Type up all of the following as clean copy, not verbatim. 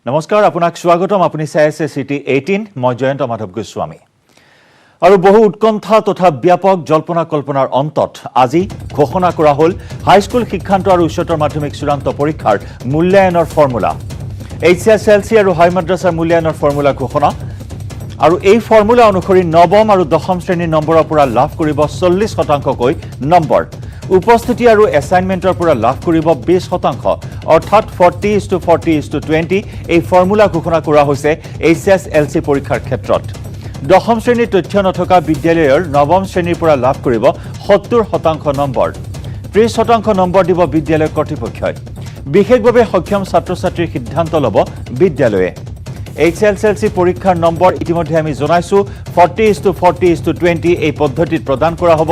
নমস্কাৰ আপোনাক স্বাগতম আপুনি চাই আছে সিটি 18 মই জয়ন্ত মাধৱ গোস্বামী আৰু বহু উৎকণ্ঠা তথা ব্যাপক জল্পনা কল্পনাৰ অন্তত আজি ঘোষণা কৰা হ'ল হাইস্কুল শিক্ষান্ত আৰু উচ্চতৰ মাধ্যমিক চূড়ান্ত পৰীক্ষাৰ মূল্যায়নৰ ফৰ্মুলা এইচএসএলসি আৰু হাই মাদ্ৰাছাৰ মূল্যায়নৰ ফৰ্মুলা ঘোষণা আৰু এই ফৰ্মুলা অনুসৰি নৱম আৰু দশম শ্ৰেণীৰ নম্বৰৰ পৰা লাভ কৰিব 40% কৈ নম্বৰ উপস্থিতি আৰু এছাইনমেন্টৰ পৰা লাভ কৰিব 20% অৰ্থাৎ 40:40:20 এই ফৰ্মুলা ঘোষণা কৰা হৈছে এইচএসএলসি পৰীক্ষাৰ ক্ষেত্ৰত দশম শ্ৰেণীৰ তথ্য নথকা বিদ্যালয়ৰ নৱম শ্ৰেণীৰ পৰা লাভ কৰিব 70% নম্বৰ 30% নম্বৰ দিব বিদ্যালয় কৰ্তৃপক্ষই বিশেষভাৱে সক্ষম ছাত্ৰ-ছাত্ৰীৰ সিদ্ধান্ত ল'ব বিদ্যালয়ে এইচএসএলসি পৰীক্ষাৰ নম্বৰ ইতিমধ্যে আমি জনাইছো 40:40:20 এই পদ্ধতিত প্ৰদান কৰা হ'ব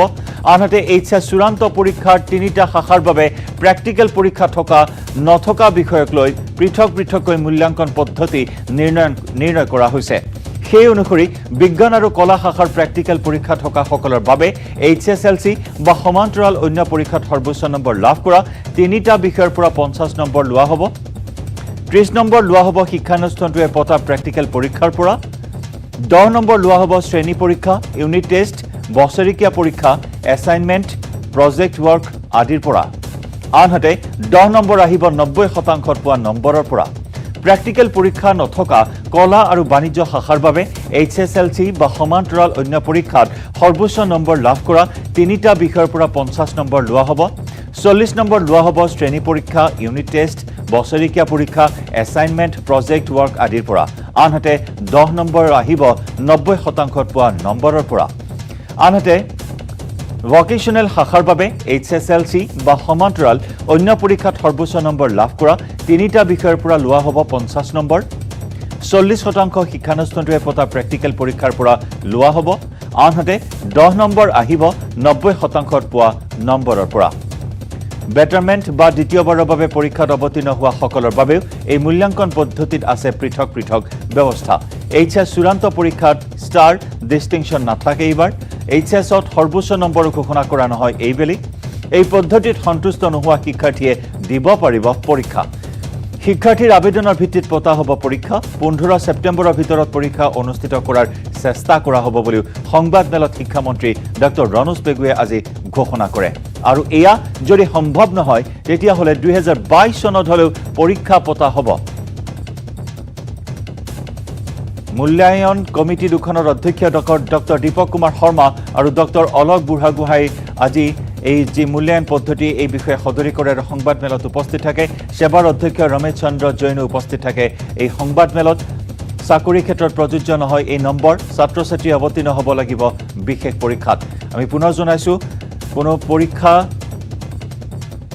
আনহাতে এইচএস চূড়ান্ত পৰীক্ষাৰ তিনিটা শাখাৰ বাবে প্ৰেক্টিকেল পৰীক্ষা থকা নথকা বিষয়ক লৈ পৃথক মূল্যাঙ্কন পদ্ধতি নিৰ্ণয় কৰা হৈছে সেই অনুসৰি বিজ্ঞান আৰু কলা শাখাৰ প্ৰেক্টিকেল পৰীক্ষা থকা সকলৰ বাবে এইচএসএলসি বা সমান্তৰাল অন্য পৰীক্ষাত সৰ্বোচ্চ নম্বৰ লাভ কৰা তিনিটা বিষয়ৰ পৰা 50 নম্বৰ লোৱা হ'ব 30 নম্বৰ লোৱা হ'ব শিক্ষানুষ্ঠানটোৱে পতা প্ৰেক্টিকেল পৰীক্ষাৰ পৰা 10 নম্বৰ লোৱা হ'ব শ্ৰেণী পৰীক্ষা ইউনিট টেষ্ট বছৰিকীয়া পৰীক্ষা এছাইনমেন্ট প্ৰজেক্ট ৱৰ্ক আদিৰ পৰা আনহাতে 10 নম্বৰ আহিব 90% পোৱা নম্বৰৰ পৰা প্ৰেক্টিকেল পৰীক্ষা নথকা কলা আৰু বাণিজ্য শাখাৰ বাবে এইচএসএলসি বা সমান্তৰাল অন্য পৰীক্ষাত সৰ্বোচ্চ নম্বৰ লাভ কৰা তিনিটা বিষয়ৰ পৰা 50 নম্বৰ লোৱা হ'ব 40 নম্বৰ লোৱা হ'ব শ্ৰেণী পৰীক্ষা ইউনিট টেষ্ট বছৰিকীয়া পৰীক্ষা এছাইনমেন্ট প্ৰজেক্ট ৱৰ্ক আদিৰ পৰা আনহাতে 10 নম্বৰ আহিব 90% পোৱা নম্বৰৰ পৰা আনহাতে ভকেশনাল শাখাৰ বাবে এইচএসএলসি বা সমান্তৰাল অন্য পৰীক্ষাত সৰ্বোচ্চ নম্বৰ লাভ কৰা তিনিটা বিষয়ৰ পৰা লোৱা হ'ব 50 নম্বৰ 40% শিক্ষানুষ্ঠানটোৱে পতা প্ৰেক্টিকেল পৰীক্ষাৰ পৰা লোৱা হ'ব আনহাতে 10 নম্বৰ আহিব 90% পোৱা নম্বৰৰ পৰা বেটাৰমেন্ট বা দ্বিতীয়বাৰৰ বাবে পৰীক্ষাত অৱতীৰ্ণ হোৱা সকলৰ বাবে এই মূল্যাঙ্কন পদ্ধতিত আছে পৃথক ব্যৱস্থা এইচএস চূড়ান্ত পৰীক্ষাত ষ্টাৰ ডিষ্টিংশন নাথাকে এইবাৰ এইচএছত সৰ্বোচ্চ নম্বৰ ঘোষণা কৰা নহয় এইবেলি এই পদ্ধতিত সন্তুষ্ট নোহোৱা শিক্ষাৰ্থীয়ে দিব পাৰিব পৰীক্ষা শিক্ষাৰ্থীৰ আবেদনৰ ভিত্তিত পতা হ'ব পৰীক্ষা 15 ছেপ্টেম্বৰৰ ভিতৰত পৰীক্ষা অনুষ্ঠিত কৰাৰ চেষ্টা কৰা হ'ব বুলি সংবাদমেলত শিক্ষামন্ত্ৰী ডক্টৰ ৰণোজ পেগুৱে আজি ঘোষণা কৰে আৰু এয়া যদি সম্ভৱ নহয় তেতিয়া হলে 2022 চনত হলেও পৰীক্ষা পতা হ'ব মূল্যায়ন কমিটি দুখনৰ অধ্যক্ষ ডক্টৰ দীপক কুমাৰ শৰ্মা আৰু ডক্টৰ অলক বুঢ়াগোহাঁই আজি এই যে মূল্যায়ন পদ্ধতি এই বিষয়ে সদৰি কৰে সংবাদমেলত উপস্থিত থাকে সেৱাৰ অধ্যক্ষ ৰমেশ চন্দ্ৰ জৈনো উপস্থিত থাকে এই সংবাদমেলত চাকৰি ক্ষেত্ৰত প্ৰযোজ্য নহয় এই নম্বৰ ছাত্ৰ-ছাত্ৰী অৱতীৰ্ণ হ'ব লাগিব বিশেষ পৰীক্ষাত আমি পুনৰ জনাইছো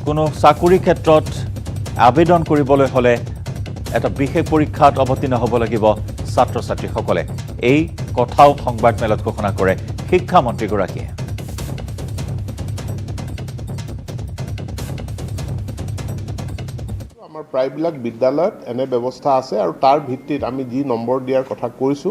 কোনো চাকৰি ক্ষেত্ৰত আবেদন কৰিবলৈ হলে এটা বিশেষ পৰীক্ষাত অৱতীৰ্ণ হ'ব লাগিব ছাত্ৰ-ছাত্ৰীসকলে এই কথাও সংবাদমেলত ঘোষণা কৰে শিক্ষামন্ত্ৰীগৰাকীয়ে আমাৰ প্ৰায়বিলাক বিদ্যালয়ত এনে ব্যৱস্থা আছে আৰু তাৰ ভিত্তিত আমি যি নম্বৰ দিয়াৰ কথা কৈছো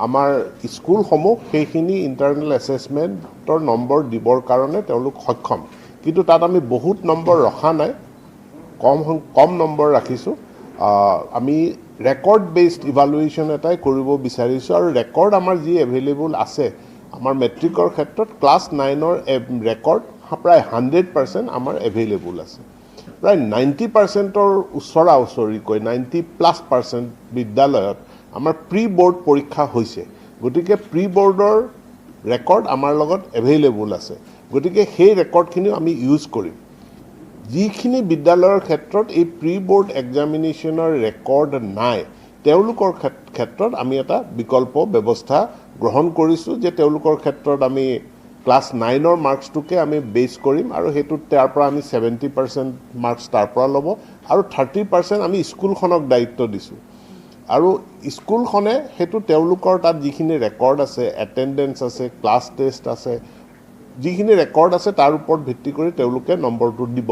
আমাৰ স্কুলসমূহ সেইখিনি ইণ্টাৰনেল এছেছমেণ্টৰ নম্বৰ দিবৰ কাৰণে তেওঁলোক সক্ষম কিন্তু তাত আমি বহুত নম্বৰ ৰখা নাই কম নম্বৰ ৰাখিছো আমি ৰেকৰ্ড বেসড ইভালুৱেশ্যন এটাই কৰিব বিচাৰিছো আৰু ৰেকৰ্ড আমাৰ যি এভেইলেবল আছে আমাৰ মেট্ৰিকৰ ক্ষেত্ৰত ক্লাছ 9ৰ ৰেকৰ্ড প্ৰায় 100% আমাৰ এভেইলেবল আছে প্ৰায় 90%ৰ ওচৰা-ওচৰিকৈ 90+% বিদ্যালয়ত আমাৰ প্ৰি বোৰ্ড পৰীক্ষা হৈছে গতিকে প্ৰি বোৰ্ডৰ ৰেকৰ্ড আমাৰ লগত এভেইলেবল আছে গতিকে সেই ৰেকৰ্ডখিনি আমি ইউজ কৰিম যিখিনি বিদ্যালয়ৰ ক্ষেত্ৰত এই প্ৰি বোৰ্ড এক্সামিনেশ্যনৰ ৰেকৰ্ড নাই তেওঁলোকৰ ক্ষেত্ৰত আমি এটা বিকল্প ব্যৱস্থা গ্ৰহণ কৰিছো যে তেওঁলোকৰ ক্ষেত্ৰত আমি ক্লাছ 9ৰ মাৰ্কছটোকে আমি বেছ কৰিম আৰু হেতু তাৰ পৰা আমি 70% মাৰ্কছ তাৰ পৰা ল'ব আৰু 30% আমি স্কুলখনক দায়িত্ব দিছো আৰু স্কুলখনে হেতু তেওঁলোকৰ তাত যিখিনি ৰেকৰ্ড আছে এটেন্ডেন্স আছে ক্লাছ টেষ্ট আছে যিখিনি ৰেকৰ্ড আছে তাৰ ওপৰত ভিত্তি কৰি তেওঁলোকে নম্বৰটো দিব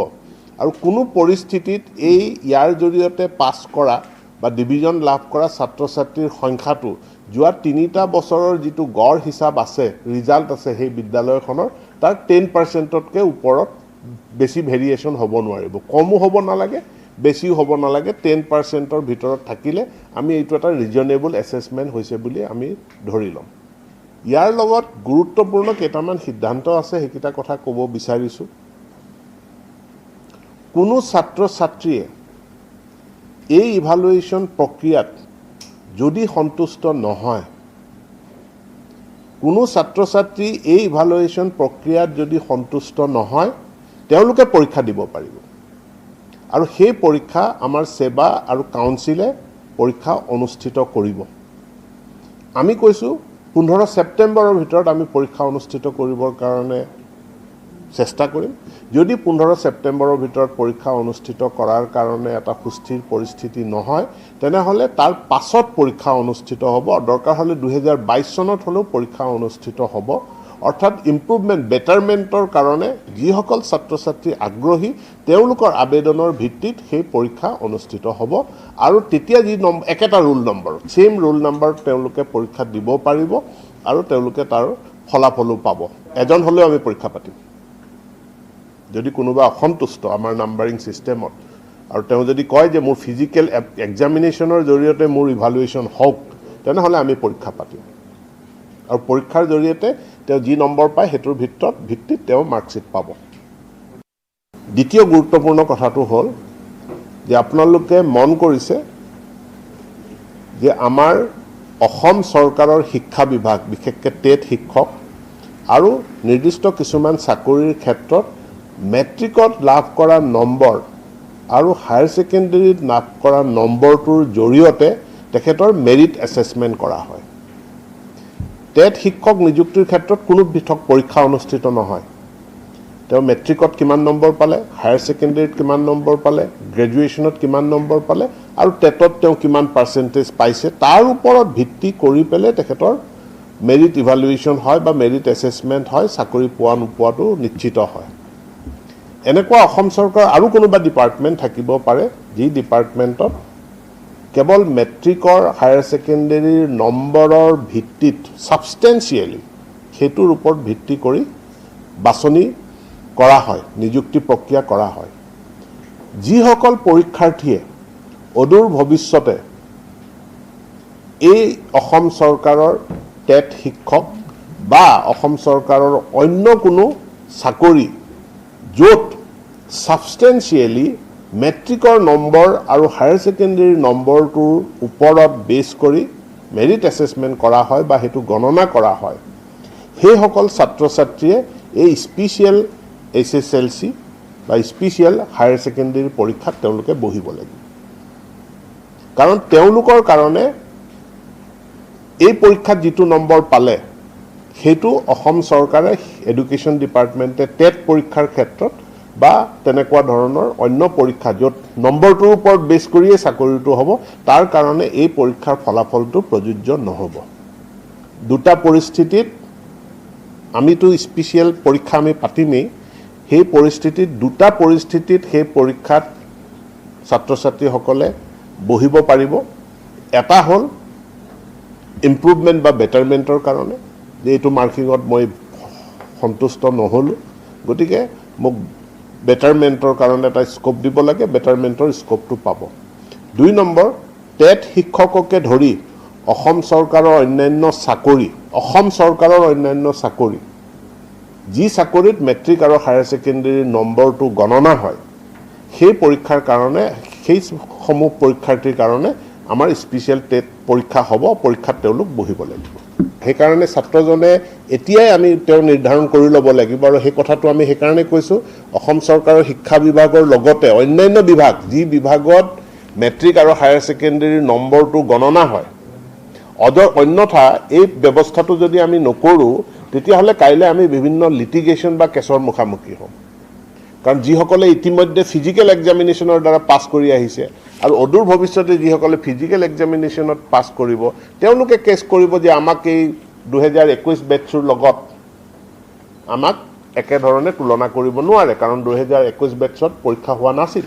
আৰু কোনো পৰিস্থিতিত এই ইয়াৰ জৰিয়তে পাছ কৰা বা ডিভিজন লাভ কৰা ছাত্ৰ-ছাত্ৰীৰ সংখ্যাটো যোৱা 3টা বছৰৰ যিটো গড় হিচাপ আছে ৰিজাল্ট আছে সেই বিদ্যালয়খনৰ তাৰ 10%তকৈ ওপৰত বেছি ভেৰিয়েশ্যন হ'ব নোৱাৰিব কমো হ'ব নালাগে বেছিও হ'ব নালাগে 10%ৰ ভিতৰত থাকিলে আমি এইটো এটা ৰিজনেবল এছেছমেণ্ট হৈছে বুলি আমি ধৰি ল'ম ইয়াৰ লগত গুৰুত্বপূৰ্ণ কেইটামান সিদ্ধান্ত আছে সেইকেইটা কথা ক'ব বিচাৰিছোঁ কোনো ছাত্ৰ ছাত্ৰীয়ে এই ইভালুৱেশ্যন প্ৰক্ৰিয়াত যদি সন্তুষ্ট নহয় কোনো ছাত্ৰ ছাত্ৰী এই ইভালুৱেশ্যন প্ৰক্ৰিয়াত যদি সন্তুষ্ট নহয় তেওঁলোকে পৰীক্ষা দিব পাৰিব আৰু সেই পৰীক্ষা আমাৰ সেৱা আৰু কাউন্সিলে পৰীক্ষা অনুষ্ঠিত কৰিব আমি কৈছো 15 সেপ্টেম্বৰৰ ভিতৰত আমি পৰীক্ষা অনুষ্ঠিত কৰিবৰ কাৰণে চেষ্টা কৰিম যদি 15 সেপ্টেম্বৰৰ ভিতৰত পৰীক্ষা অনুষ্ঠিত কৰাৰ কাৰণে এটা সুস্থিৰ পৰিস্থিতি নহয় তেনেহলে তাৰ পাছত পৰীক্ষা অনুষ্ঠিত হ'ব দৰকাৰ হলে 2022 চনত হলেও পৰীক্ষা অনুষ্ঠিত হ'ব অৰ্থাৎ ইমপ্ৰুভমেন্ট বেটাৰমেন্টৰ কাৰণে যিসকল ছাত্ৰ ছাত্ৰী আগ্ৰহী তেওঁলোকৰ আবেদনৰ ভিত্তিত সেই পৰীক্ষা অনুষ্ঠিত হ'ব আৰু তেতিয়া যি একেটা roll number same roll number তেওঁলোকে পৰীক্ষা দিব পাৰিব আৰু তেওঁলোকে তাৰ ফলাফলো পাব এজন হলেও আমি পৰীক্ষা পাতিম যদি কোনোবা অসন্তুষ্ট আমাৰ নাম্বাৰিং সিস্টেমত আৰু তেওঁ যদি কয় যে মোৰ ফিজিক্যাল এক্সামিনেশনৰ জৰিয়তে মোৰ ইভালুৱেশ্যন হওক তেনেহলে আমি পৰীক্ষা পাতিম আৰু পৰীক্ষাৰ জৰিয়তে তেওঁ যি নম্বৰ পায় হেতুৰ ভিত্তিত তেওঁ মাৰ্কশিট পাব দ্বিতীয় গুৰুত্বপূৰ্ণ কথাটো হ'ল যে আপোনালোকে মন কৰিছে যে আমাৰ অসম চৰকাৰৰ শিক্ষা বিভাগ বিশেষকৈ টেট শিক্ষক আৰু নিৰ্দিষ্ট কিছুমান চাকৰিৰ ক্ষেত্ৰত মেট্ৰিকত লাভ কৰা নম্বৰ আৰু হায়াৰ সেকেন্ডাৰীত লাভ কৰা নম্বৰটোৰ জৰিয়তে তেখেতৰ মেৰিট এছেছমেন্ট কৰা হয় টেট শিক্ষক নিযুক্তিৰ ক্ষেত্ৰত কোনো পৃথক পৰীক্ষা অনুষ্ঠিত নহয় তেওঁ মেট্ৰিকত কিমান নম্বৰ পালে হায়াৰ সেকেন্ডাৰীত কিমান নম্বৰ পালে গ্ৰেজুৱেচনত কিমান নম্বৰ পালে আৰু টেটত তেওঁ কিমান পাৰ্চেন্টেজ পাইছে তাৰ ওপৰত ভিত্তি কৰি পেলে তেখেতৰ মেৰিট ইভালুৱেশ্যন হয় বা মেৰিট এছেছমেন্ট হয় চাকৰি পোৱা নোপোৱাটো নিশ্চিত হয় এনেকুৱা অসম চৰকাৰ আৰু কোনোবা ডিপাৰ্টমেন্ট থাকিব পাৰে যি ডিপাৰ্টমেন্টত কেৱল মেট্ৰিকৰ হায়াৰ সেকেন্ডাৰীৰ নম্বৰৰ ভিত্তিত সাবস্টেন্সিয়েলি হেতুৰ ওপৰত ভিত্তি কৰি বাছনি কৰা হয় নিযুক্তি প্ৰক্ৰিয়া কৰা হয় যিসকল পৰীক্ষাৰ্থীয়ে অদূৰ ভৱিষ্যতে এই অসম চৰকাৰৰ টেট শিক্ষক বা অসম চৰকাৰৰ অন্য কোনো চাকৰি য'ত সাবস্টেন্সিয়েলি মেট্ৰিকৰ নম্বৰ আৰু হায়াৰ সেকেন্ডাৰীৰ নম্বৰটোৰ ওপৰত বেছ কৰি মেৰিট এছেছমেন্ট কৰা হয় বা হেতু গণনা কৰা হয় সেইসকল ছাত্ৰ ছাত্ৰীয়ে এই স্পেচিয়েল এছএছএলসি বা স্পেচিয়েল হায়াৰ সেকেন্ডাৰী পৰীক্ষাত তেওঁলোকে বহিব লাগিব কাৰণ তেওঁলোকৰ কাৰণে এই পৰীক্ষাত যিটো নম্বৰ পালে হেতু অসম চৰকাৰে এডুকেশ্যন ডিপাৰ্টমেন্টে টেট পৰীক্ষাৰ ক্ষেত্ৰত বা তেনেকুৱা ধৰণৰ অন্য পৰীক্ষা য'ত নম্বৰটোৰ ওপৰত বেছ কৰিয়ে চাকৰিটো হ'ব তাৰ কাৰণে এই পৰীক্ষাৰ ফলাফলটো প্ৰযোজ্য নহ'ব দুটা পৰিস্থিতিত আমিতো স্পেচিয়েল পৰীক্ষা আমি পাতিমেই সেই পৰিস্থিতিত দুটা পৰিস্থিতিত সেই পৰীক্ষাত ছাত্ৰ ছাত্ৰীসকলে বহিব পাৰিব এটা হ'ল ইমপ্ৰুভমেন্ট বা বেটাৰমেন্টৰ কাৰণে যে এইটো মাৰ্কিঙত মই সন্তুষ্ট নহ'লো গতিকে মোক বেটাৰমেন্টৰ কাৰণে এটা স্কোপ দিব লাগে বেটাৰমেন্টৰ স্কোপটো পাব দুই নম্বৰ টেট শিক্ষককে ধৰি অসম চৰকাৰৰ অন্যান্য চাকৰি যি চাকৰিত মেট্ৰিক আৰু হায়াৰ সেকেন্ডাৰীৰ নম্বৰটো গণনা হয় সেই পৰীক্ষাৰ কাৰণে সেই সমূহ পৰীক্ষাৰ্থীৰ কাৰণে আমাৰ স্পেচিয়েল টেট পৰীক্ষা হ'ব পৰীক্ষাত তেওঁলোক বহিব লাগিব সেইকাৰণে ছাত্ৰজনে এতিয়াই আমি তেওঁ নিৰ্ধাৰণ কৰি ল'ব লাগিব আৰু সেই কথাটো আমি সেইকাৰণে কৈছোঁ অসম চৰকাৰৰ শিক্ষা বিভাগৰ লগতে অন্যান্য বিভাগ যি বিভাগত মেট্ৰিক আৰু হায়াৰ সেকেন্ডাৰীৰ নম্বৰটো গণনা হয় অন্যথা এই ব্যৱস্থাটো যদি আমি নকৰোঁ তেতিয়াহ'লে কাইলৈ আমি বিভিন্ন লিটিগেশ্যন বা কেছৰ মুখামুখি হ'ম কাৰণ যিসকলে ইতিমধ্যে ফিজিক্যাল এক্সামিনেশ্যনৰ দ্বাৰা পাছ কৰি আহিছে আৰু অদূৰ ভৱিষ্যতে যিসকলে ফিজিক্যাল এক্সামিনেশ্যনত পাছ কৰিব তেওঁলোকে কেছ কৰিব যে আমাক এই 2021 বেটছৰ লগত আমাক একেধৰণে তুলনা কৰিব নোৱাৰে কাৰণ 2021 বেটছত পৰীক্ষা হোৱা নাছিল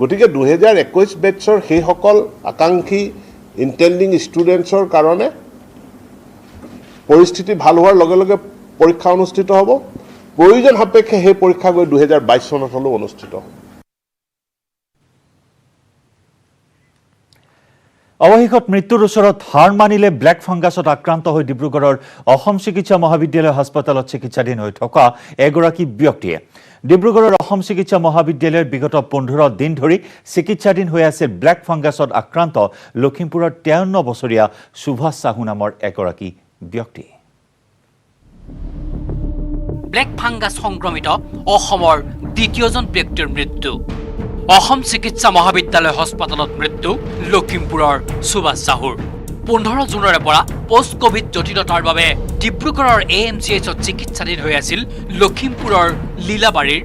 গতিকে 2021 বেটছৰ সেইসকল আকাংক্ষী ইণ্টেণ্ডিং ষ্টুডেণ্টছৰ কাৰণে পৰিস্থিতি ভাল হোৱাৰ লগে লগে পৰীক্ষা অনুষ্ঠিত হ'ব প্ৰয়োজন সাপেক্ষে সেই পৰীক্ষা গৈ 2022 চনত হ'লেও অনুষ্ঠিত হ'ব অৱশেষত মৃত্যুৰ ওচৰত হাৰ মানিলে ব্লেক ফাংগাছত আক্ৰান্ত হৈ ডিব্ৰুগড়ৰ অসম চিকিৎসা মহাবিদ্যালয় হাস্পতালত চিকিৎসাধীন হৈ থকা এগৰাকী ব্যক্তিয়ে ডিব্ৰুগড়ৰ অসম চিকিৎসা মহাবিদ্যালয়ৰ বিগত 15 দিন ধৰি চিকিৎসাধীন হৈ আছে ব্লেক ফাংগাছত আক্ৰান্ত লখিমপুৰৰ 53 বছৰীয়া সুভাষ সাহু নামৰ এগৰাকী ব্যক্তি। ব্লেক ফাংগাছ সংক্ৰমিত অসমৰ দ্বিতীয়জন ব্যক্তিৰ মৃত্যু। অসম চিকিৎসা মহাবিদ্যালয় হাস্পতালত মৃত্যু লখিমপুৰৰ সুভাষ সাহুৰ। 15 জুনৰে পৰা পোষ্ট কোভিড জটিলতাৰ বাবে ডিব্ৰুগড়ৰ AMCHত চিকিৎসাধীন হৈ আছিল লখিমপুৰৰ লীলাবাৰীৰ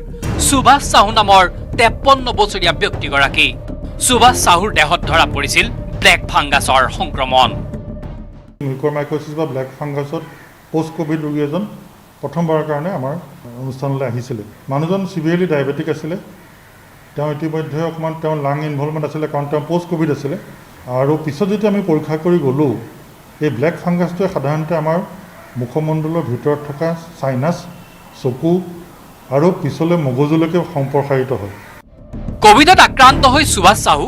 সুভাষ সাহু নামৰ 53 বছৰীয়া ব্যক্তিগৰাকী। সুভাষ সাহুৰ দেহত ধৰা পৰিছিল ব্লেক ফাংগাছৰ সংক্ৰমণ। মিউকৰমাইকোচিছ বা ব্লেক ফাংগাছত পোষ্ট কোভিড ৰোগী এজন প্ৰথমবাৰৰ কাৰণে আমাৰ অনুষ্ঠানলৈ আহিছিলে। মানুহজন সিভিয়াৰলি ডায়েবেটিক আছিলে। তেওঁ ইতিমধ্যে অকণমান তেওঁৰ লাং ইনভলভমেণ্ট আছিলে, কাৰণ তেওঁ পোষ্ট কোভিড আছিলে। আৰু পিছত যেতিয়া আমি পৰীক্ষা কৰি গ'লোঁ, এই ব্লেক ফাংগাছটোৱে সাধাৰণতে আমাৰ মুখমণ্ডলৰ ভিতৰত থকা চাইনাছ, চকু আৰু পিছলৈ মগজুলৈকে সম্প্ৰসাৰিত হয়। কোভিডত আক্ৰান্ত হৈ সুভাষ সাহু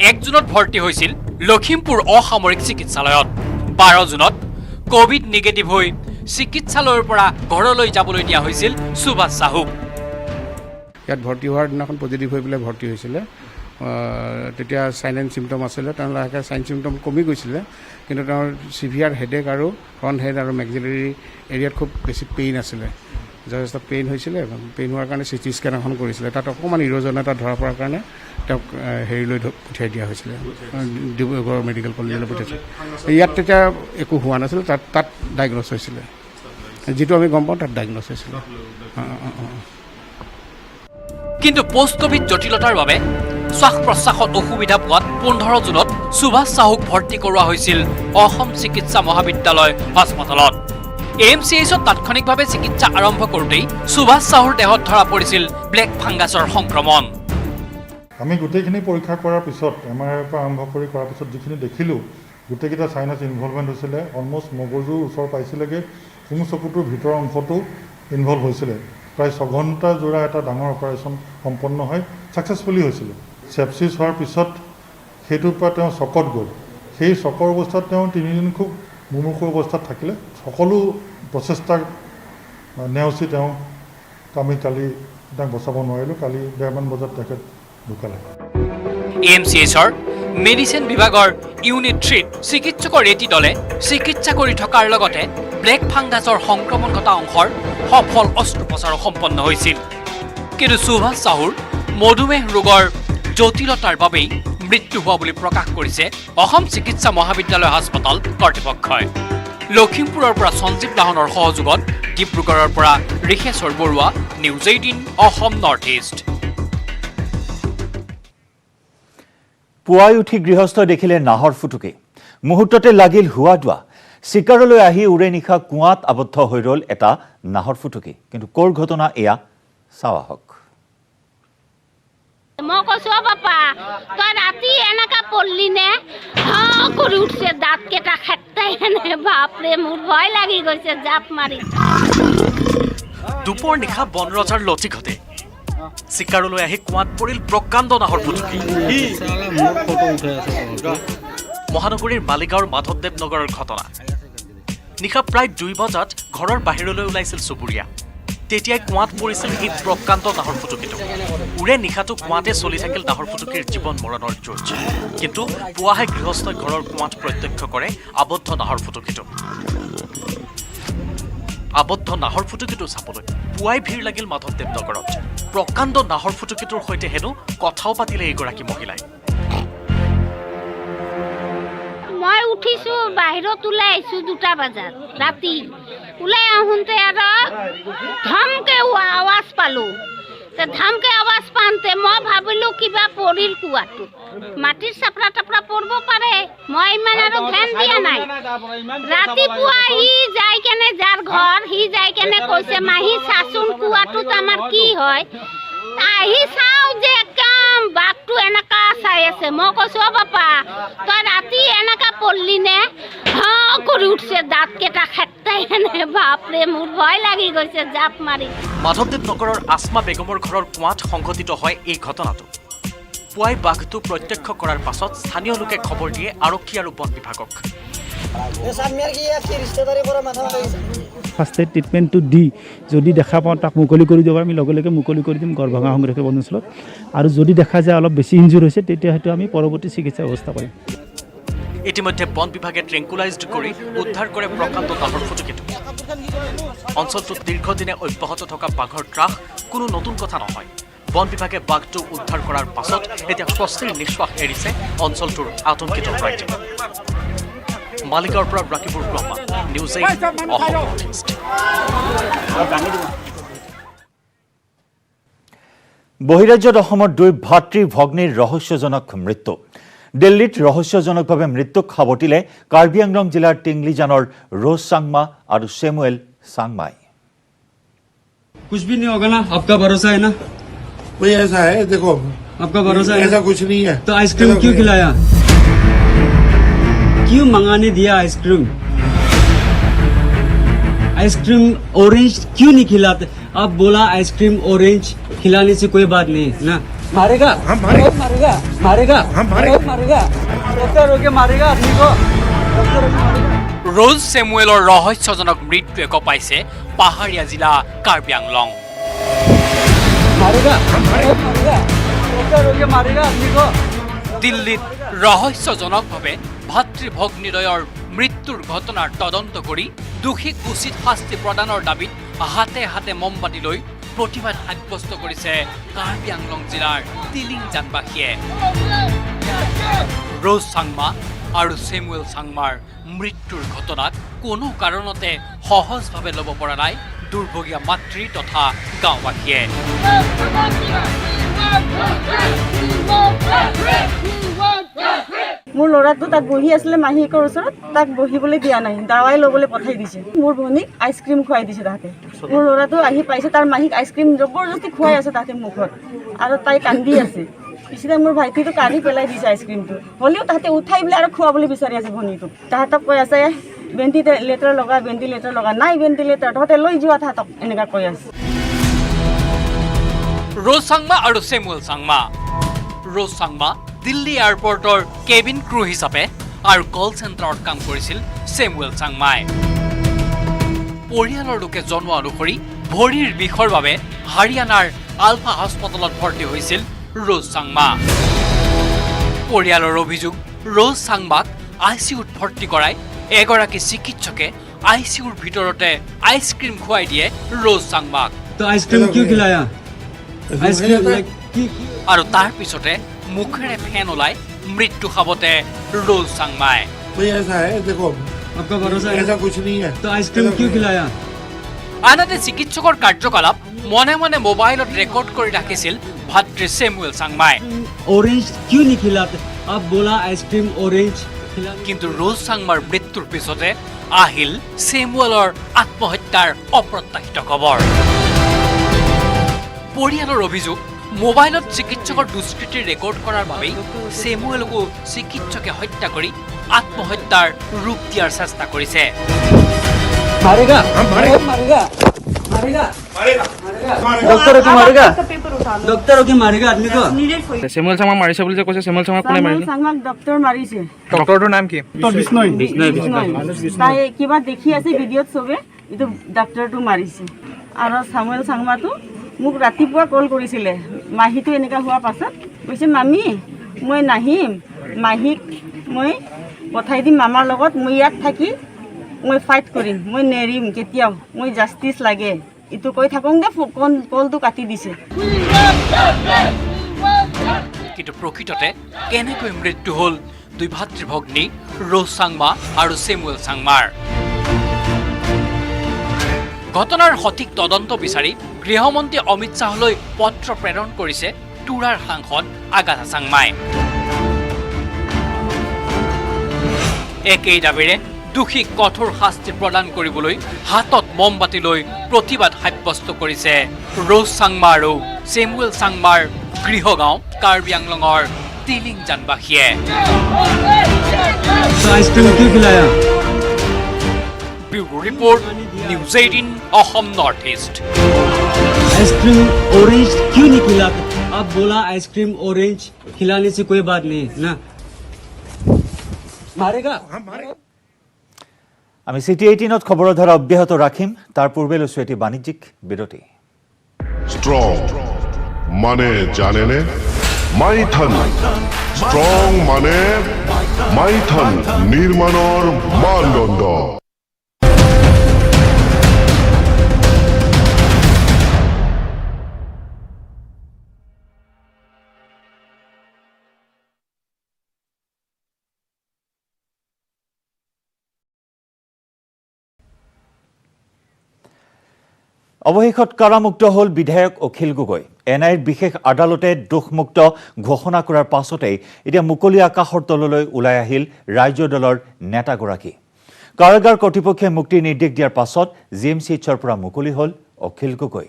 1 জুনত ভৰ্তি হৈছিল লখিমপুৰ অসামৰিক চিকিৎসালয়ত। 12 জুনত কোভিড নিগেটিভ হৈ চিকিৎসালয়ৰ পৰা ঘৰলৈ যাবলৈ দিয়া হৈছিল সুভাষ সাহুক। ইয়াত ভৰ্তি হোৱাৰ দিনাখন পজিটিভ হৈ পেলাই ভৰ্তি হৈছিলে। তেতিয়া চাইন এণ্ড চিমটম আছিলে, তেওঁ লাহেকৈ চাইন চিমটম কমি গৈছিলে, কিন্তু তেওঁৰ চিভিয়াৰ হেডেক আৰু ফ্ৰণ্ট হেড আৰু মেক্সিলাৰী এৰিয়াত খুব বেছি পেইন আছিলে, যথেষ্ট পেইন হৈছিলে। পেইন হোৱাৰ কাৰণে CT স্কেন এখন কৰিছিলে, তাত অকণমান ইৰ'জন এটা ধৰা পৰাৰ কাৰণে তেওঁক হেৰিলৈ পঠিয়াই দিয়া হৈছিলে, ডিব্ৰুগড় মেডিকেল কলেজলৈ পঠিয়াইছিল। ইয়াত তেতিয়া একো হোৱা নাছিল, তাত ডায়েগন'জ হৈছিলে, যিটো আমি গম পাওঁ তাত ডায়েগন'জ হৈছিলে। কিন্তু পোষ্ট কোভিড জটিলতাৰ বাবে শ্বাস প্ৰশ্বাসত অসুবিধা পোৱাত 15 জুনত সুভাষ সাহুক ভৰ্তি কৰোৱা হৈছিল অসম চিকিৎসা মহাবিদ্যালয় হাস্পতালত। AMCHত তাৎক্ষণিকভাৱে চিকিৎসা আৰম্ভ কৰোঁতেই সুভাষ সাহুৰ দেহত ধৰা পৰিছিল ব্লেক ফাংগাছৰ সংক্ৰমণ। আমি গোটেইখিনি পৰীক্ষা কৰাৰ পিছত MRI পৰা আৰম্ভ কৰি কৰাৰ পিছত যিখিনি দেখিলোঁ, গোটেইকেইটা চাইনাছ ইনভলভমেণ্ট হৈছিলে, অলমষ্ট মগজুৰ ওচৰ পাইছিলেগৈ, সোঁ চকুটোৰ ভিতৰৰ অংশটো ইনভলভ হৈছিলে। প্ৰায় 6 ঘণ্টা জোৰা এটা ডাঙৰ অপাৰেশ্যন সম্পন্ন হৈ ছাকচেছফুলি হৈছিলে। চেপচিছ হোৱাৰ পিছত সেইটোৰ পৰা তেওঁ চকত গ'ল। সেই চকৰ অৱস্থাত তেওঁ 3 দিন খুব মুমূৰ্ষু অৱস্থাত থাকিলে। সকলো প্ৰচেষ্টাক নেওচি আমি কালি তেওঁক বচাব নোৱাৰিলোঁ। কালি 1:30 বজাত তেখেত ঢুকালে। AMCHৰ মেডিচিন বিভাগৰ ইউনিট 3ত চিকিৎসকৰ এটি দলে চিকিৎসা কৰি থকাৰ লগতে ব্লেক ফাংগাছৰ সংক্ৰমণ ঘটা অংশৰ সফল অস্ত্ৰোপচাৰো সম্পন্ন হৈছিল। কিন্তু সুভাষ সাহুৰ মধুমেহ ৰোগৰ জটিলতাৰ বাবেই মৃত্যু হোৱা বুলি প্ৰকাশ কৰিছে অসম চিকিৎসা মহাবিদ্যালয় হাস্পতাল কৰ্তৃপক্ষই। লখিমপুৰৰ পৰা সঞ্জীৱ লাহনৰ সহযোগত ডিব্ৰুগড়ৰ পৰা Risheswar Barua, news 18 Assam north east. পুৱাই উঠি গৃহস্থ দেখিলে নাহৰ ফুটুকি। মুহূৰ্ততে লাগিল হুৱা দোৱা। চিকাৰলৈ আহি উৰে নিশা কুঁৱাত আবদ্ধ হৈ ৰ'ল এটা নাহৰ ফুটুকি। কিন্তু ক'ৰ ঘটনা এয়া চাওঁ আহক। মই কৈছো বাপা, তই ৰাতি এনেকা পঢ়লি নে? কৰি উঠছে, দাঁত কেইটা খেটাই এনে, বাপৰে মোৰ ভয় লাগি গৈছে, জাপ মাৰি। দুপৰ নিশা বনৰজাৰ লটি ঘটে। চিকাৰলৈ আহি কুঁৱাত পৰিল প্ৰকাণ্ড নাহৰ ফুটুকি। মহানগৰীৰ মালিগাঁৱৰ মাধৱদেৱ নগৰৰ ঘটনা। নিশা প্ৰায় 2 বজাত ঘৰৰ বাহিৰলৈ ওলাইছিল চুবুৰীয়া। তেতিয়াই কুঁৱাত পৰিছিল এই প্ৰকাণ্ড নাহৰ ফুটুকিটো। উৰে নিশাটো কুঁৱাতে চলি থাকিল নাহৰ ফুটুকিৰ জীৱন মৰণৰ যুঁজ। কিন্তু পুৱাহে গৃহস্থই ঘৰৰ কুঁৱাত প্ৰত্যক্ষ কৰে আবদ্ধ নাহৰ ফুটুকিটো। আবদ্ধ নাহৰ ফুটুকিটো চাবলৈ পুৱাই ভিৰ লাগিল মাধৱদেৱ নগৰত। প্ৰকাণ্ড নাহৰ ফুটুকিটোৰ সৈতে হেনো কথাও পাতিলে এইগৰাকী মহিলাই। মই উঠিছো, বাহিৰত ওলাই আহিছো 2টা বজাত ৰাতি। ওলাই আহোঁতে আৰু ধমকে আৱাজ পালোঁ। ধমকে আৱাজ পাওঁতে মই ভাবিলোঁ কিবা পৰিল কুঁৱাটোত, মাটিৰ চাপৰা টাপৰা পৰিব পাৰে। মই ইমান আৰু ধ্যান দিয়া নাই। ৰাতিপুৱা সি যাই কেনে, যাৰ ঘৰ, সি যাই কেনে কৈছে, মাহী চাচোন কুঁৱাটোত আমাৰ কি হয়। আহি চাওঁ যে কাম বাঘটো এনেকা চাই আছে। মই কৈছো বাপা, তই ৰাতি এনেকা পঢ়লি নে? কৰি উঠছে, দাঁত কেইটা খেটাই এনে, বাপৰে মোৰ ভয় লাগি গৈছে, জাপ মাৰি। মাধৱদেৱ নগৰৰ আসমা বেগমৰ ঘৰৰ কুঁৱাত সংঘটিত হয় এই ঘটনাটো। পুৱাই বাঘটো প্ৰত্যক্ষ কৰাৰ পাছত স্থানীয় লোকে খবৰ দিয়ে আৰক্ষী আৰু বন বিভাগক। ফাৰ্ষ্ট এড ট্ৰিটমেণ্টটো দি যদি দেখা পাওঁ তাক মুকলি কৰি দিব আমি লগে লগে মুকলি কৰি দিম গড়ভঙা সংৰক্ষিত বনাঞ্চলত। আৰু যদি দেখা যায় অলপ বেছি ইনজুৰ হৈছে তেতিয়া হয়তো আমি পৰৱৰ্তী চিকিৎসা ব্যৱস্থা কৰিম। ইতিমধ্যে বন বিভাগে ট্ৰেংকুলাইজড কৰি উদ্ধাৰ কৰে প্ৰকাণ্ড বাঘৰ ফুটুকিটো। অঞ্চলটোত দীৰ্ঘদিনে অব্যাহত থকা বাঘৰ ত্ৰাস কোনো নতুন কথা নহয়। বন বিভাগে বাঘটো উদ্ধাৰ কৰাৰ পাছত এতিয়া স্বস্তিৰ নিশ্বাস এৰিছে অঞ্চলটোৰ আতংকিত ৰাইজে। মালিগাঁৱৰ পৰা Rakibur Rahman, news 8 Assam north east. বহিৰাজ্যত অসমৰ 2 ভাতৃ ভগ্নীৰ ৰহস্যজনক মৃত্যু। দিল্লীত ৰহস্যজনকভাৱে মৃত্যুক সাৱটিলে কাৰ্বি আংলং জিলাৰ টিংলিজানৰ ৰোজ চাংমা আৰু চেমুৱেল চাংমাই। कुछ भी नहीं होगा ना, आपका भरोसा है ना? भाई ऐसा है, देखो आपका भरोसा है? ऐसा कुछ नहीं है। तो आइसक्रीम क्यों खिलाया? क्यों मंगाने दिया आइसक्रीम? आइसक्रीम ऑरेंज क्यों नहीं खिलाते? आप बोला आइसक्रीम ऑरेंज खिलाने से कोई बात नहीं है ना? मारेगा? हम मारेगा। मारेगा? मारेगा? हम मारेगा। मारेगा? डॉक्टर होके मारेगा आदमी को? डॉक्टर होके मारेगा? ৰোজ চেমুৱেলৰ ৰহস্যজনক মৃত্যুৱে কঁপাইছে পাহাৰীয়া জিলা কাৰ্বি আংলং। मारेगा? मारेगा? डॉक्टर होके मारेगा आदमी को? দিল্লীত ৰহস্যজনকভাৱে ভাতৃ ভগ্নীদ্বয়ৰ মৃত্যুৰ ঘটনাৰ তদন্ত কৰি দোষীক উচিত শাস্তি প্ৰদানৰ দাবীত হাতে হাতে মমবাতি লৈ প্ৰতিবাদ সাব্যস্ত কৰিছে কাৰ্বি আংলং জিলাৰ তিলিংজানবাসীয়ে। ৰোজ চাংমা আৰু চেমুৱেল চাংমাৰ মৃত্যুৰ ঘটনাক কোনো কাৰণতে সহজভাৱে ল'ব পৰা নাই দুৰ্ভগীয়া মাতৃ তথা গাঁওবাসীয়ে। মোৰ ল'ৰাটো তাক বহি আছিলে মাহীয়েকৰ ওচৰত, তাক বহিবলৈ দিয়া নাই, দাৱাই ল'বলৈ পঠাই দিছে। মোৰ ভনীক আইচক্ৰীম খুৱাই দিছে তাহাঁতে। মোৰ ল'ৰাটো আহি পাইছে, তাৰ মাহীক আইচক্ৰীম জবৰদস্তি খুৱাই আছে তাহাঁতে মুখত, আৰু তাই কান্দি আছে। পিছতে মোৰ ভাইটিটো কাঢ়ি পেলাই দিছে আইচক্ৰীমটো, হ'লেও তাহাঁতে উঠাই পেলাই আৰু খুৱাবলৈ বিচাৰি আছে ভনীটোক। তাহাঁতক কৈ আছে ভেণ্টিলেটৰ লগা, নাই ভেণ্টিলেটৰ, তহঁতে লৈ যোৱা তাহাঁতক, এনেকুৱা কৈ আছে। ৰোজ চাংমা আৰু চেমুৱেল চাংমা। ৰোজ চাংমা দিল্লী এয়াৰপৰ্টৰ কেবিন ক্ৰু হিচাপে আৰু কল চেণ্টাৰত কাম কৰিছিল চেমুৱেল চাংমাই। পৰিয়ালৰ লোকে জনোৱা অনুসৰি ভৰিৰ বিষৰ বাবে হাৰিয়ানাৰ আলফা হাস্পতালত ভৰ্তি হৈছিল ৰোজ চাংমা। পৰিয়ালৰ অভিযোগ, ৰোজ চাংমাক ICUত ভৰ্তি কৰাই এগৰাকী চিকিৎসকে ICUৰ ভিতৰতে আইচক্ৰীম খুৱাই দিয়ে ৰোজ চাংমাক। तो आइसक्रीम क्यों खिलाया? आइसक्रीम আৰু তাৰ পিছতে মুখেৰে ফেন ওলাই মৃত্যু সাৱতে ৰোজ চাংমাই। भाई ऐसा है, देखो आपका भरोसा है? ऐसा कुछ नहीं है। तो आइसक्रीम क्यों खिलाया? আনহাতে চিকিৎসকৰ কাৰ্যকলাপ মনে মনে মোবাইলত ৰেকৰ্ড কৰি ৰাখিছিল ভাতৃ চেমুৱেল চাংমাই। ऑरेंज क्यों नहीं खिलाते? आप बोला आइसक्रीम ऑरेंज खिलाने। কিন্তু ৰোজ চাংমাৰ মৃত্যুৰ পিছতে আহিল চেমুৱেলৰ আত্মহত্যাৰ অপ্ৰত্যাশিত খবৰ। পৰিয়ালৰ অভিযোগ, মোবাইলত চিকিৎসকৰ দুষ্কৃতি ৰেকৰ্ড কৰাৰ বাবেই চেমুৱেলকো চিকিৎসকে হত্যা কৰি আত্মহত্যাৰ ৰূপ দিয়াৰ চেষ্টা কৰিছে। मारेगा? हम मारेगा। मारेगा? मारेगा? मारेगा। डॉक्टर होके मारेगा? डॉक्टर होके मारेगा आदमी को? চেমুৱেল চাংমা মাৰিছে বুলি যে কৈছে, চেমুৱেল চাংমা কোনে মাৰিলে? চাংমাক ডক্তৰ মাৰিছে। ডক্টৰটোৰ নাম কি? তাই কিবা দেখি আছে ভিডিঅ'ত চবে, এইটো ডাক্তৰটো মাৰিছে। আৰু চামুৱেল চাংমাটো মোক ৰাতিপুৱা কল কৰিছিলে, মাহীটো এনেকুৱা হোৱাৰ পাছত কৈছে, মামী মই নাহিম, মাহীক মই পঠাই দিম মামাৰ লগত, মই ইয়াত থাকি মই ফাইট কৰিম, মই নেৰিম কেতিয়াও, মই জাষ্টিচ লাগে, এইটো কৈ থাকোঁতে কলটো কাটি দিছে। কিন্তু প্ৰকৃততে কেনেকৈ মৃত্যু হ'ল দুই ভাতৃ ভগ্নী ৰোজ চাংমা আৰু চেমুৱেল চাংমাৰ? ঘটনাৰ সঠিক তদন্ত বিচাৰি গৃহমন্ত্ৰী অমিত শ্বাহলৈ পত্ৰ প্ৰেৰণ কৰিছে টুৰাৰ সাংসদ আগাথা চাংমাই। একেই দাবীৰে দোষীক কঠোৰ শাস্তি প্ৰদান কৰিবলৈ হাতত মমবাতি লৈ প্ৰতিবাদ সাব্যস্ত কৰিছে ৰোজ চাংমা আৰু চেমুৱেল চাংমাৰ গৃহগাঁও কাৰ্বি আংলঙৰ তিলিংজানবাসীয়ে। तो आइसक्रीम क्यों खिलाया? Bureau report, news 18 Assam north east. Ice cream orange क्यों नहीं खिलाते? अब बोला आइसक्रीम ऑरेंज खिलाने से कोई बात नहीं ना मारेगा আমি সিটি 18ত খবৰৰ ধাৰা অব্যাহত ৰাখিম তাৰ পূৰ্বে লৈছো এটি বাণিজ্যিক বিৰতি স্ট্ৰং মানে জানেনে মাইথন স্ট্ৰং মানে মাইথন নিৰ্মাণৰ মানদণ্ড অৱশেষত কাৰামুক্ত হ'ল বিধায়ক অখিল গগৈ এনআইৰ বিশেষ আদালতে দোষমুক্ত ঘোষণা কৰাৰ পাছতেই এতিয়া মুকলি আকাশৰ তললৈ ওলাই আহিল ৰাজ্য দলৰ নেতাগৰাকী কাৰাগাৰ কৰ্তৃপক্ষে মুক্তিৰ নিৰ্দেশ দিয়াৰ পাছত জিএমচিএইচৰ পৰা মুকলি হ'ল অখিল গগৈ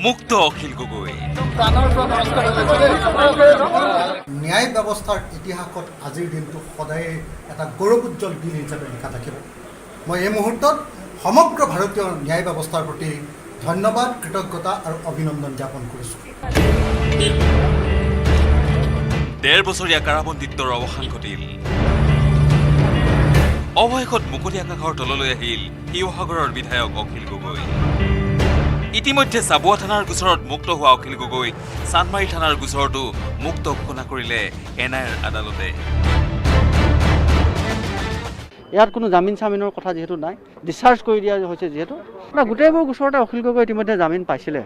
মুক্ত অখিল গগৈ ন্যায় ব্যৱস্থাৰ ইতিহাসত আজিৰ দিনটো সদায় এটা গৌৰৱোজ্জ্বল দিন হিচাপে লিখা থাকিব মই এই মুহূৰ্তত সমগ্ৰ ভাৰতীয় ন্যায় ব্যৱস্থাৰ প্ৰতি ধন্যবাদ কৃতজ্ঞতা আৰু অভিনন্দন জ্ঞাপন কৰিছোঁ ১.৫ বছৰীয়া কাৰাবন্দীত্বৰ অৱসান ঘটিল অৱশেষত মুকলি আকাশৰ তললৈ আহিল শিৱসাগৰৰ বিধায়ক অখিল গগৈ ইতিমধ্যে চাবুৱা থানাৰ গোচৰত মুক্ত হোৱা অখিল গগৈ চান্দমাৰী থানাৰ গোচৰতো মুক্ত ঘোষণা কৰিলে এনআইৰ আদালতে ইয়াত কোনো জামিন চামিনৰ কথা যেহেতু নাই ডিসচাৰ্জ কৰি দিয়া হৈছে যেহেতু গোটেইবোৰ গোচৰতে অখিল গগৈ ইতিমধ্যে জামিন পাইছিলে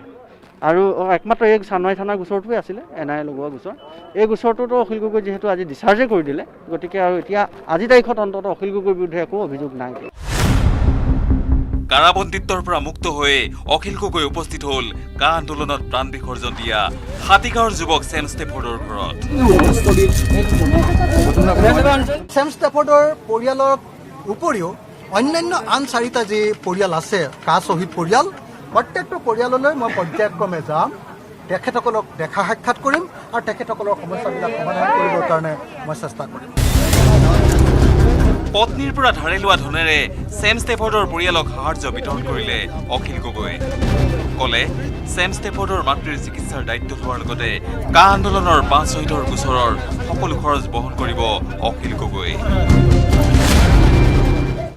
আৰু একমাত্ৰ এই চান্দমাৰী থানাৰ গোচৰটোৱে আছিলে এনআই লগোৱা গোচৰ এই গোচৰটোতো অখিল গগৈ যেহেতু আজি ডিসচাৰ্জে কৰি দিলে গতিকে আৰু এতিয়া আজি তাৰিখত অন্তত অখিল গগৈৰ বিৰুদ্ধে একো অভিযোগ নাই কাৰাবন্দীত্বৰ পৰা মুক্ত হৈ অখিল গগৈ উপস্থিত হ'ল কা আন্দোলনত প্ৰাণ বিসৰ্জন দিয়া হাতীগাঁৱৰ যুৱক ছেম ষ্টেফৰ্ডৰ ঘৰত ছেম ষ্টেফৰ্ডৰ পৰিয়ালৰ উপৰিও অন্যান্য আন 4টা যি পৰিয়াল আছে কা শ্বহীদ পৰিয়াল প্ৰত্যেকটো পৰিয়াললৈ মই পৰ্যায়ক্ৰমে যাম তেখেতসকলক দেখা সাক্ষাৎ কৰিম আৰু তেখেতসকলৰ সমস্যাবিলাক সমাধান কৰিবৰ কাৰণে মই চেষ্টা কৰিম পত্নীৰ পৰা ধাৰে লোৱা ধনেৰে ছেম ষ্টেফৰ্ডৰ পৰিয়ালক সাহায্য বিতৰণ কৰিলে অখিল গগৈ কলে ছেম ষ্টেফৰ্ডৰ মাতৃৰ চিকিৎসাৰ দায়িত্ব লোৱাৰ লগতে কা আন্দোলনৰ 5 শ্বহীদৰ গোচৰৰ সকলো খৰচ বহন কৰিব অখিল গগৈ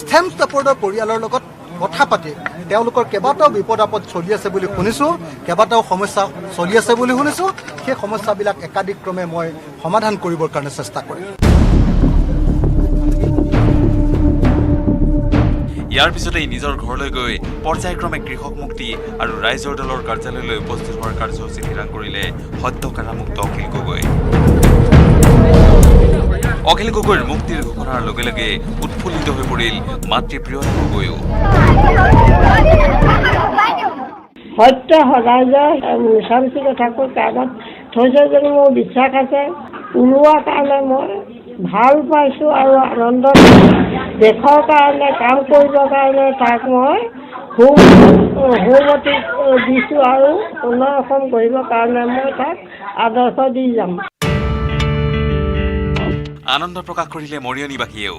ছেম ষ্টেফৰ্ডৰ পৰিয়ালৰ লগত কথা পাতি তেওঁলোকৰ কেইবাটাও বিপদ আপদ চলি আছে বুলি শুনিছোঁ কেইবাটাও সমস্যা চলি আছে বুলি শুনিছোঁ সেই সমস্যাবিলাক একাধিক্ৰমে মই সমাধান কৰিবৰ কাৰণে চেষ্টা কৰিম ইয়াৰ পিছতেই নিজৰ ঘৰলৈ গৈ পৰ্যায়ক্ৰমে কৃষক মুক্তি আৰু ৰাইজৰ দলৰ কাৰ্যালয়লৈ উপস্থিত হোৱাৰ কাৰ্যসূচী থিৰাং কৰিলে সদ্য কাৰামুক্ত অখিল গগৈ অখিল গগৈৰ মুক্তিৰ ঘোষণাৰ লগে লগে উৎফুল্লিত হৈ পৰিল মাতৃ প্ৰিয়তা গগৈও সত্য সদায় যে মিছামিছি কথাকৈ কাগজ থৈছে যদি মোৰ বিশ্বাস আছে ওলোৱাৰ কাৰণে মই ভাল পাইছোঁ আৰু আনন্দ দেশৰ কাৰণে কাম কৰিবৰ কাৰণে তাক মই সহমতি দিছোঁ আৰু উন্নয়ন কৰিবৰ কাৰণে মই তাক আদৰ্শ দি যাম আনন্দ প্ৰকাশ কৰিলে মৰিয়নিবাসীয়েও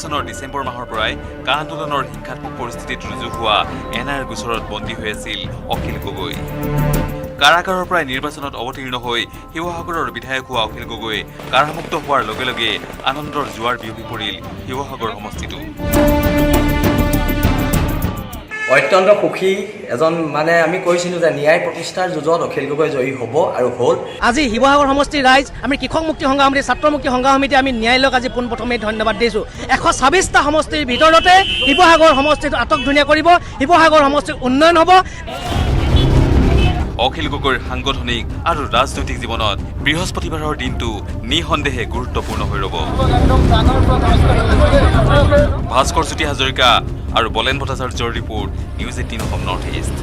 চনৰ ডিচেম্বৰ মাহৰ পৰাই কা আন্দোলনৰ হিংসাত্মক পৰিস্থিতিত ৰুজু হোৱা এনআইৰ গোচৰত বন্দী হৈ আছিল অখিল গগৈ কাৰাগাৰৰ পৰাই নিৰ্বাচনত অৱতীৰ্ণ হৈ শিৱসাগৰৰ বিধায়ক হোৱা অখিল গগৈ কাৰামুক্ত হোৱাৰ লগে লগে আনন্দৰ জোৱাৰ বিয়পি পৰিল শিৱসাগৰ সমষ্টিটো অত্যন্ত সুখী এজন মানে আমি কৈছিলোঁ যে ন্যায় প্ৰতিষ্ঠাৰ যুঁজত অখিল গগৈ জয়ী হ'ব আৰু হ'ল আজি শিৱসাগৰ সমষ্টিৰ ৰাইজ আমি কৃষক মুক্তি সংগ্ৰাম সমিতি ছাত্ৰ মুক্তি সংগ্ৰাম সমিতি আমি ন্যায়ালয়ক আজি পোনপ্ৰথমে ধন্যবাদ দিছোঁ 126টা সমষ্টিৰ ভিতৰতে শিৱসাগৰ সমষ্টিটো আটক ধুনীয়া কৰিব শিৱসাগৰ সমষ্টিৰ উন্নয়ন হ'ব অখিল গগৈৰ সাংগঠনিক আৰু ৰাজনৈতিক জীৱনত বৃহস্পতিবাৰৰ দিনটো নিঃসন্দেহে গুৰুত্বপূৰ্ণ হৈ ৰ'ব ভাস্কৰ জ্যোতি হাজৰিকা আৰু বলেন ভট্টাচাৰ্যৰ report news 18 Assam north east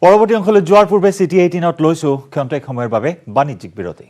পৰৱৰ্তী অংশলৈ যোৱাৰ পূৰ্বে চিটি 18ত লৈছো ক্ষন্তেক সময়ৰ বাবে বাণিজ্যিক বিৰতি